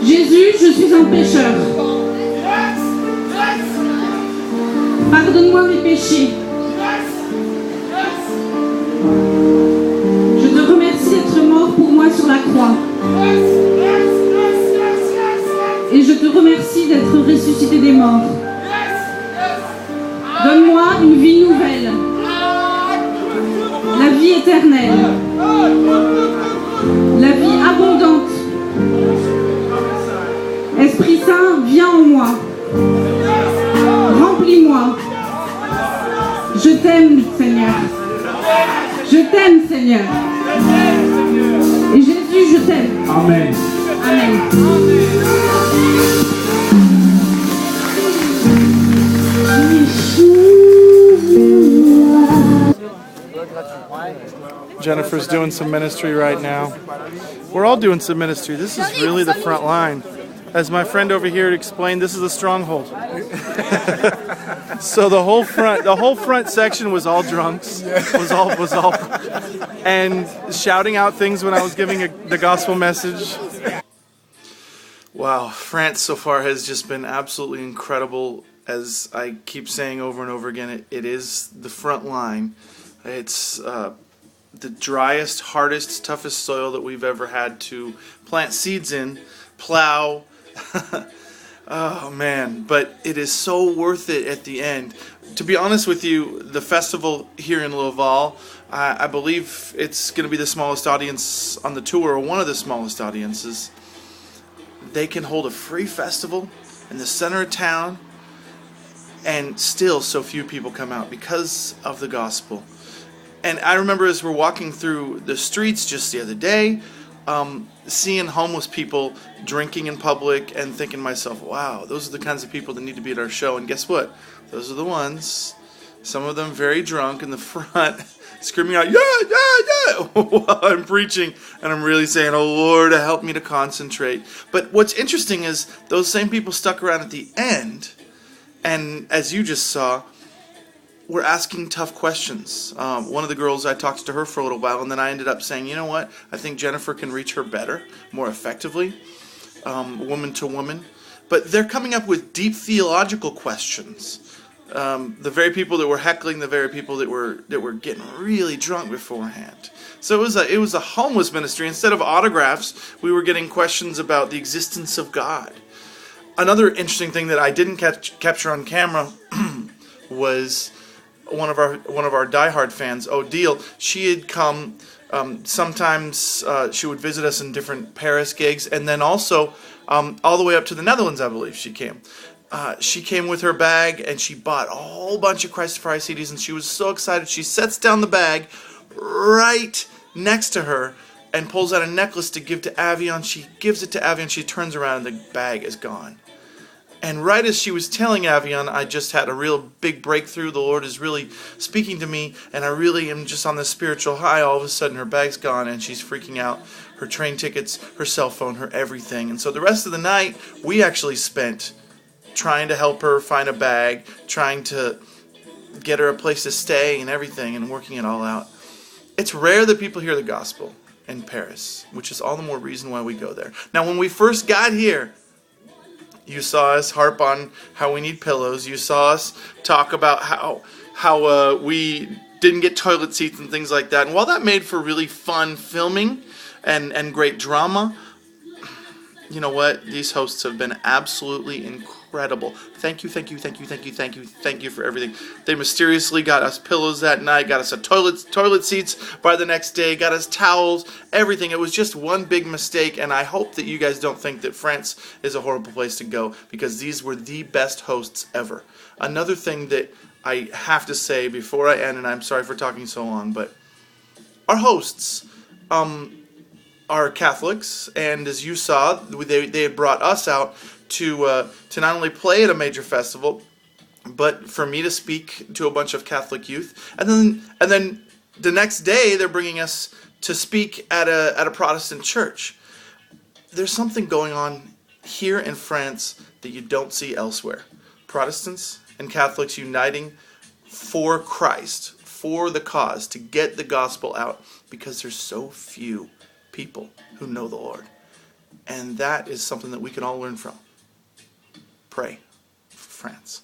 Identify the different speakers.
Speaker 1: Jésus, je suis un pécheur. Pardonne-moi mes péchés. Je te remercie d'être mort pour moi sur la croix. Et je te remercie d'être ressuscité des morts. Donne-moi une vie nouvelle. La vie éternelle. La vie abondante. Esprit Saint, viens en moi. Remplis-moi. Je t'aime, Seigneur. Je t'aime, Seigneur. Et Jésus, je t'aime.
Speaker 2: Amen.
Speaker 1: Amen.
Speaker 3: Jennifer's doing some ministry right now. We're all doing some ministry. This is really the front line. As my friend over here explained, this is a stronghold. So the whole front section was all drunks, was all, and shouting out things when I was giving the gospel message. Wow, France so far has just been absolutely incredible. As I keep saying over and over again, it is the front line. It's the driest, hardest, toughest soil that we've ever had to plant seeds in, plow. Oh man, but it is so worth it at the end. To be honest with you, the festival here in Laval, I believe it's going to be the smallest audience on the tour, or one of the smallest audiences. They can hold a free festival in the center of town, and still so few people come out because of the gospel. And I remember as we're walking through the streets just the other day, seeing homeless people drinking in public and thinking to myself, wow, those are the kinds of people that need to be at our show. And guess what? Those are the ones, some of them very drunk in the front, screaming out, yeah, while I'm preaching. And I'm really saying, oh Lord, help me to concentrate. But what's interesting is those same people stuck around at the end, and as you just saw, we're asking tough questions. One of the girls, I talked to her for a little while, and then I ended up saying, you know what? I think Jennifer can reach her better, more effectively, woman to woman. But they're coming up with deep theological questions. The very people that were heckling, the very people that were getting really drunk beforehand. So it was a homeless ministry. Instead of autographs, we were getting questions about the existence of God. Another interesting thing that I didn't capture on camera was one of our diehard fans, Odile. She had come. Sometimes she would visit us in different Paris gigs, and then also all the way up to the Netherlands, I believe she came. She came with her bag, and she bought a whole bunch of Christafari CDs, and she was so excited. She sets down the bag right next to her and pulls out a necklace to give to Avion. She gives it to Avion. She turns around, and the bag is gone. And right as she was telling Avion, I just had a real big breakthrough. The Lord is really speaking to me, and I really am just on this spiritual high. All of a sudden, her bag's gone, and she's freaking out. Her train tickets, her cell phone, her everything. And so the rest of the night, we actually spent trying to help her find a bag, trying to get her a place to stay and everything, and working it all out. It's rare that people hear the gospel in Paris, which is all the more reason why we go there. Now, when we first got here, you saw us harp on how we need pillows. You saw us talk about how we didn't get toilet seats and things like that. And while that made for really fun filming and great drama, you know what? These hosts have been absolutely incredible. Thank you for everything. They mysteriously got us pillows that night, got us toilet seats by the next day, got us towels, everything. It was just one big mistake, and I hope that you guys don't think that France is a horrible place to go, because these were the best hosts ever. Another thing that I have to say before I end, and I'm sorry for talking so long, but our hosts are Catholics, and as you saw, they had brought us out to not only play at a major festival, But for me to speak to a bunch of Catholic youth, and then the next day they're bringing us to speak at a Protestant church. There's something going on here in France that you don't see elsewhere. Protestants and Catholics uniting for Christ, for the cause, to get the gospel out, because there's so few people who know the Lord. And that is something that we can all learn from. Pray for France.